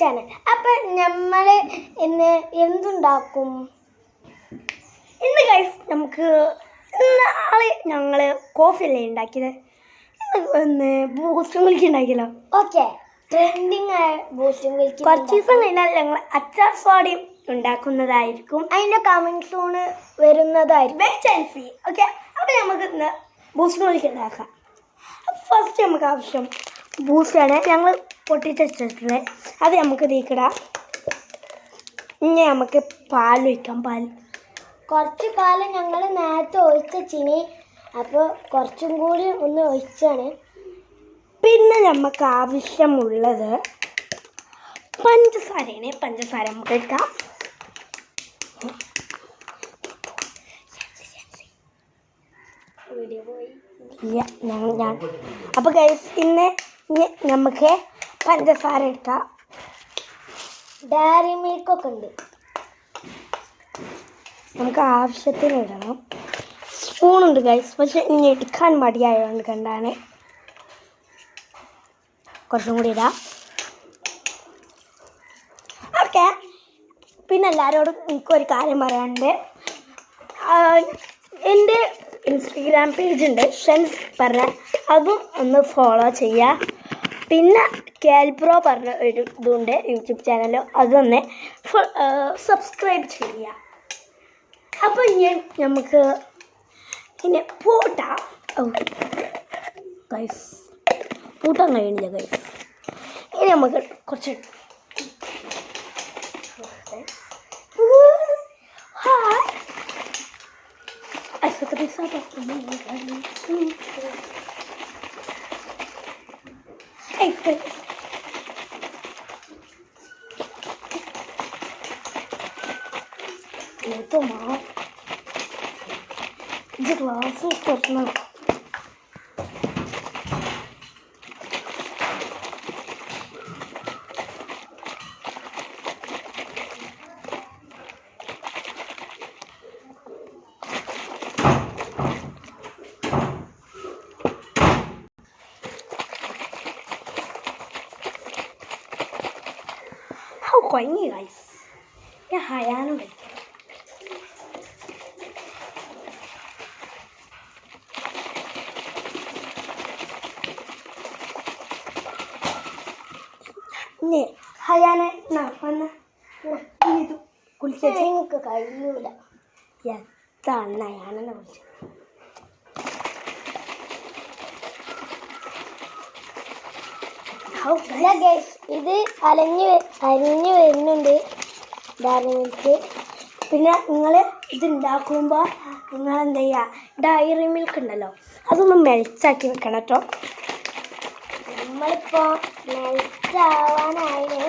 Channel. അപ്പം നമ്മൾ ഇന്ന് എന്തുണ്ടാക്കും? ഇന്ന് ഗൈസ് നമുക്ക് നാളെ ഞങ്ങൾ കോഫി അല്ലേ ഉണ്ടാക്കിയത്. ഇന്ന് ബൂസ്റ്റ് മിൽക്ക് ഉണ്ടാക്കിയല്ലോ. ഓക്കെ, ട്രെൻഡിങ് ആയ ബൂസ്റ്റ് മിൽക്ക് കുറച്ച് ദിവസം കഴിഞ്ഞാൽ ഞങ്ങൾ അച്ചാർ സോഡയും ഉണ്ടാക്കുന്നതായിരിക്കും. അതിൻ്റെ കമൻറ്റ് സൂണ് വരുന്നതായിരിക്കും. Wait and see. ഓക്കെ, അപ്പോൾ നമുക്ക് ഇന്ന് ബൂസ്റ്റ് മിൽക്ക് ഉണ്ടാക്കാം. ഫസ്റ്റ് നമുക്ക് ആവശ്യം ബൂസ്റ്റാണ്. ഞങ്ങൾ പൊട്ടിച്ചിട്ടുണ്ട്, അത് നമുക്ക് തീക്കിടാം. ഇനി നമുക്ക് പാൽ ഒഴിക്കാം. കുറച്ച് പാല് ഞങ്ങൾ നേരത്തെ ഒഴിച്ചിനി, അപ്പോൾ കുറച്ചും കൂടി ഒന്ന് ഒഴിച്ചാണ്. പിന്നെ നമുക്ക് ആവശ്യമുള്ളത് പഞ്ചസാരയാണ്. പഞ്ചസാര നമുക്ക് എടുക്കാം. ഞാൻ അപ്പോൾ ഗൈസ് ഇന്ന് നമുക്ക് പഞ്ചസാര എടുക്കാം. ഡയറി മിൽക്കൊക്കെ ഉണ്ട്, നമുക്ക് ആവശ്യത്തിന് ഇടണം. സ്പൂണുണ്ട് ഗൈസ്, പക്ഷെ ഇനി എടുക്കാൻ മടിയായതുകൊണ്ട് കണ്ടാണ്. കുറച്ചും കൂടി ഇടാം. ഓക്കെ, പിന്നെ എല്ലാവരോടും എനിക്കൊരു കാര്യം പറയാനുണ്ട്. എൻ്റെ ഇൻസ്റ്റഗ്രാം പേജുണ്ട്, ഷെൻസ് പറഞ്ഞ, അതും ഒന്ന് ഫോളോ ചെയ്യുക. പിന്നെ കാൽപ്രോ പറഞ്ഞ ഒരു ഇതുണ്ട് യൂട്യൂബ് ചാനൽ, അതൊന്ന് സബ്സ്ക്രൈബ് ചെയ്യുക. അപ്പോൾ ഇനി നമുക്ക് പിന്നെ പൂട്ടാം. ഗൈസ് പൂട്ടാൻ കഴിയുന്നില്ല ഗൈസ്. ഇനി നമുക്ക് കുറച്ച് ഗ്ലാസ് തരണം. കുഴങ്ങി ഗൈസ്, ഞാൻ ഹയാനും കഴിക്കാം. ഇനി ഹയാനെ വന്ന് ഇത് കുളിച്ച് എനിക്ക് കഴിയൂല. എത്താണ് ഞാനെന്നെ കുളിച്ചത്. ഇത് അരിഞ്ഞ് വരുന്നുണ്ട് ഡയറി മിൽക്ക്. പിന്നെ നിങ്ങൾ ഇതുണ്ടാക്കുമ്പോൾ നിങ്ങൾ എന്താ ചെയ്യുക, ഡയറി മിൽക്ക് ഉണ്ടല്ലോ, അതൊന്ന് മെൽറ്റാക്കി വെക്കണം കേട്ടോ. നമ്മളിപ്പോൾ മെൽറ്റാവാനായി.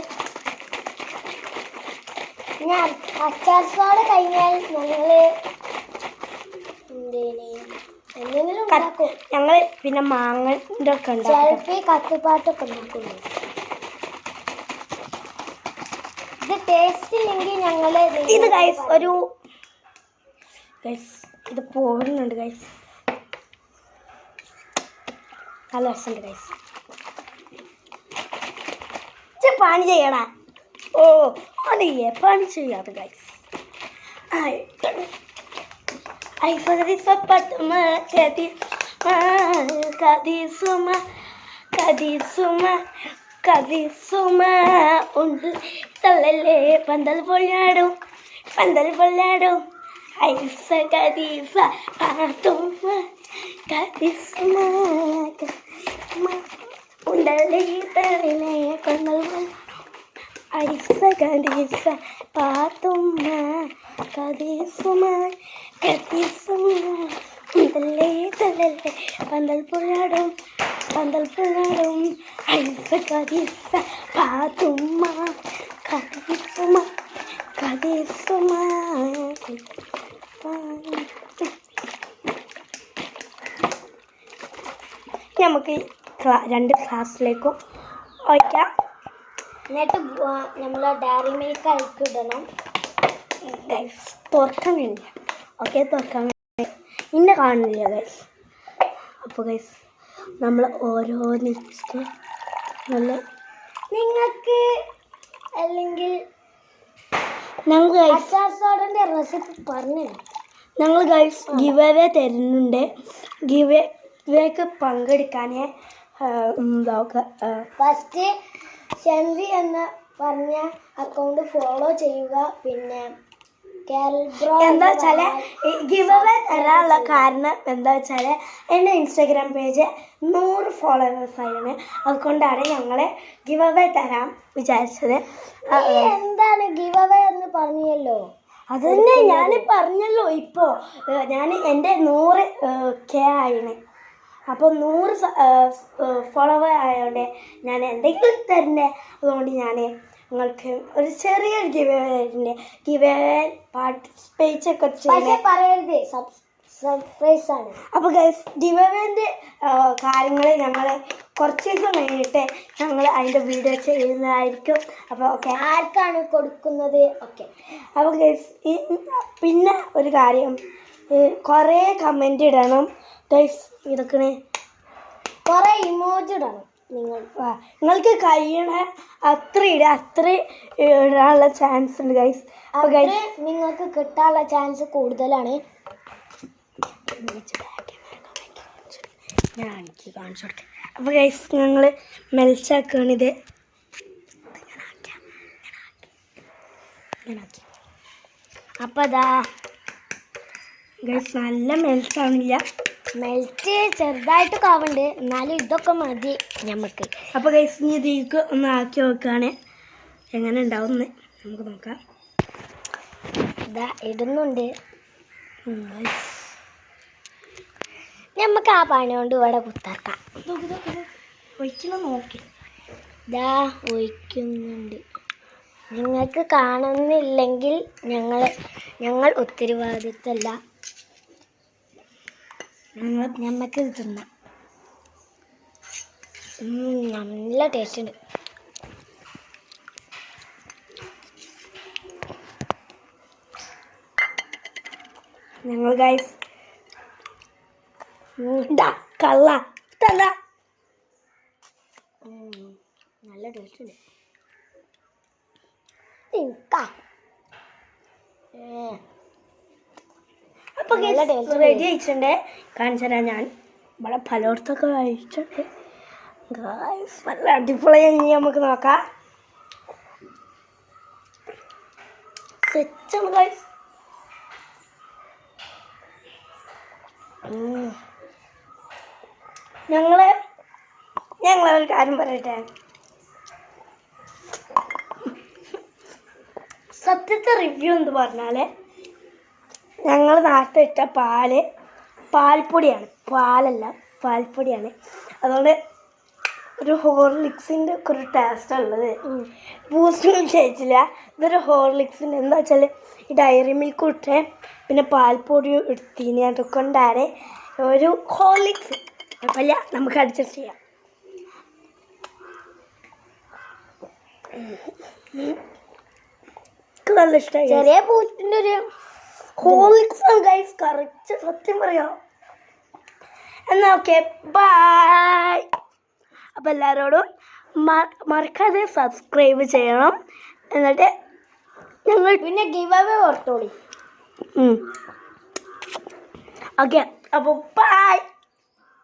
ഞാൻ അച്ചാർ സോഡ കഴിഞ്ഞാൽ ഞങ്ങൾ എന്തെങ്കിലും ഉണ്ടാക്കും. ഞങ്ങൾ പിന്നെ മാങ്ങൻ്റെ ഒക്കെ ഉണ്ടാക്കും. ചിലപ്പോൾ കത്തുപാട്ടൊക്കെ ഉണ്ടാക്കുന്നു. ഇത് ടേസ്റ്റ് ഇല്ലെങ്കിൽ ഞങ്ങൾ ഇത് ഗൈസ് ഒരു ഗൈസ് ഇത് പോകുന്നുണ്ട് ഗൈസ്, നല്ല രസമുണ്ട് ഗൈസ്. പണി ചെയ്യണ അല്ലേ, പണി ചെയ്യാതെ ഗൈസ്. ഉണ്ട് തള്ളല്ലേ പന്തൽ പൊള്ളാടും, പന്തൽ പൊള്ളാടും. ഐസ കദീസ പാത്തുമ്മ കദീസുമ ഉണ്ടല്ലേ തള്ളിലെ പന്തൽ പൊള്ളാടും. ഐസ കദീസ പാത്തുമ്മ കദീസുമ കദീസുമ ഉണ്ടല്ലേ തള്ളല്ലേ പന്തൽ പൊള്ളാടും, പന്തൽ പൊള്ളാടും. ഐസ കദീസ പാത്തുമ്മ കദീസുമ കദീസുമ. നമുക്ക് 2 ഗ്ലാസ്സിലേക്കും ഒഴിക്കാം. എന്നിട്ട് നമ്മൾ ഡയറി മിൽക്ക് അതിലേക്ക് ഇടണം. തുറക്കാൻ വേണ്ടില്ല. ഓക്കെ, തുറക്കാൻ വേണ്ടി ഇന്നെ കാണുന്നില്ല ഗൈസ്. അപ്പോൾ ഗൈസ് നമ്മൾ ഓരോന്നിച്ച് നല്ല നിങ്ങൾക്ക് അല്ലെങ്കിൽ ഞങ്ങൾ അച്ചാർ സോഡന്റെ റെസിപ്പി പറഞ്ഞു. ഞങ്ങൾ ഗൈസ് ഗിവ് അവേ തരുന്നുണ്ട്. ഗിവ് അവേക്ക് പങ്കെടുക്കാൻ ഫസ്റ്റ് ഷെൻവി എന്ന് പറഞ്ഞ അക്കൗണ്ട് ഫോളോ ചെയ്യുക. പിന്നെ എന്താ വെച്ചാൽ ഗിവ് അവേ തരാനുള്ള കാരണം എന്താ വെച്ചാൽ എൻ്റെ ഇൻസ്റ്റാഗ്രാം പേജ് 100 ഫോളോവേഴ്സാണ്. അതുകൊണ്ടാണ് ഞങ്ങൾ ഗിവ് അവേ തരാൻ വിചാരിച്ചത്. എന്താണ് ഗിവ് അവേ എന്ന് പറഞ്ഞല്ലോ? അത് തന്നെ ഞാൻ പറഞ്ഞല്ലോ. ഇപ്പോൾ ഞാൻ എൻ്റെ 100K ആയിന്. അപ്പോൾ 100 ഫോളോവർ ആയതുകൊണ്ട് ഞാൻ എന്തെങ്കിലും തരണ്ടേ. അതുകൊണ്ട് ഞാൻ നിങ്ങൾക്ക് ഒരു ചെറിയൊരു ഗിവ് അവേ തരുന്നുണ്ട്. ഗിവ് അവേ പാർട്ടിസിപ്പേറ്റ് ഒക്കെ പറയരുത്, സർപ്രൈസ് ആണ്. അപ്പോൾ ഗൈസ് ഗിവ് അവേൻ്റെ കാര്യങ്ങൾ ഞങ്ങൾ കുറച്ച് ദിവസം കഴിഞ്ഞിട്ട് ഞങ്ങൾ അതിൻ്റെ വീഡിയോ ചെയ്യുന്നതായിരിക്കും. അപ്പോൾ ഓക്കെ, ആർക്കാണ് കൊടുക്കുന്നത്? ഓക്കെ. അപ്പോൾ ഗൈസ് പിന്നെ ഒരു കാര്യം, കുറേ കമൻ്റ് ഇടണം ഗൈസ്. ഇതൊക്കെ കുറേ ഇമോജി ഇടണം. നിങ്ങൾക്ക് കഴിയണ അത്ര ഇടാനുള്ള ചാൻസ് ഉണ്ട് ഗൈസ്. അപ്പോൾ ഗൈസ് നിങ്ങൾക്ക് കിട്ടാനുള്ള ചാൻസ് കൂടുതലാണ്. ഞാൻ എനിക്ക് കാണിച്ചു കൊടുക്കാം. അപ്പോൾ ഗൈസ് ഞങ്ങൾ മെൽച്ചാക്കുകയാണിത്. അപ്പോൾ അതാ ഗൈസ് നല്ല മെൽറ്റാണില്ല, മെൽറ്റ് ചെറുതായിട്ട് കാവുണ്ട്, എന്നാലും ഇതൊക്കെ മതി നമുക്ക്. അപ്പോൾ ഗൈസ് ഇനി ഇതിലേക്ക് ഒന്ന് ആക്കി നോക്കുകയാണ്. എങ്ങനെ ഉണ്ടാവുമെന്ന് നമുക്ക് നോക്കാം. ഇതാ ഇടുന്നുണ്ട്. നമുക്ക് ആ പണി കൊണ്ട് ഇവിടെ കുത്തർക്കാം. ഒഴിക്കണം നോക്കി. ഇതാ ഒഴിക്കുന്നുണ്ട്. നിങ്ങൾക്ക് കാണുന്നില്ലെങ്കിൽ ഞങ്ങൾ ഉത്തരവാദിത്തമല്ല. ഞമ്മക്ക് ഇത് തിന്നാം. നല്ല ടേസ്റ്റ് ഉണ്ട്. ഞങ്ങൾ ഗൈസ് കള്ള തല നല്ല ടേസ്റ്റ് ഉണ്ട്. അപ്പോൾ റെഡി അയച്ചിട്ടുണ്ട്. കാണിച്ചു തരാം. ഞാൻ ഇവിടെ പലയിടത്തൊക്കെ കഴിച്ചിട്ടുണ്ട് ഗൈസ്. നല്ല അടിപൊളിയായി നമുക്ക് നോക്കാം. സെറ്റാണ് ഗൈസ്. ഞങ്ങളൊരു കാര്യം പറയട്ടെ. സത്യത്തെ റിവ്യൂ എന്ന് പറഞ്ഞാൽ ഞങ്ങൾ നാട്ടിലിട്ട പാൽപ്പൊടിയാണ്, പാലല്ല പാൽപ്പൊടിയാണ്. അതുകൊണ്ട് ഒരു ഹോർലിക്സിൻ്റെ ഒക്കെ ഒരു ടേസ്റ്റാണ് ഉള്ളത്. ബൂസ്റ്റൊന്നും കഴിച്ചില്ല. ഇതൊരു ഹോർലിക്സിൻ്റെ എന്താ വെച്ചാൽ ഈ ഡയറി മിൽക്ക് ഇട്ടേ പിന്നെ പാൽപ്പൊടി എടുത്തിന്, അതുകൊണ്ടാണ് ഒരു ഹോർലിക്സ്. കുഴപ്പമില്ല, നമുക്ക് അഡ്ജസ്റ്റ് ചെയ്യാം. നല്ല ഇഷ്ടമായി. ചെറിയ ബൂസ്റ്റിൻ്റെ ഒരു ഹോർലിക്സ് ആണ് ഗൈസ്, കറക്റ്റ് സത്യം പറയാം. എന്നാൽ ഓക്കെ, ബൈ. അപ്പം എല്ലാവരോടും മറക്കാതെ സബ്സ്ക്രൈബ് ചെയ്യണം. എന്നിട്ട് ഞങ്ങൾ പിന്നെ ഗിവ് അവേ ഓർത്തോളി. ഓക്കെ, അപ്പോൾ ബൈ.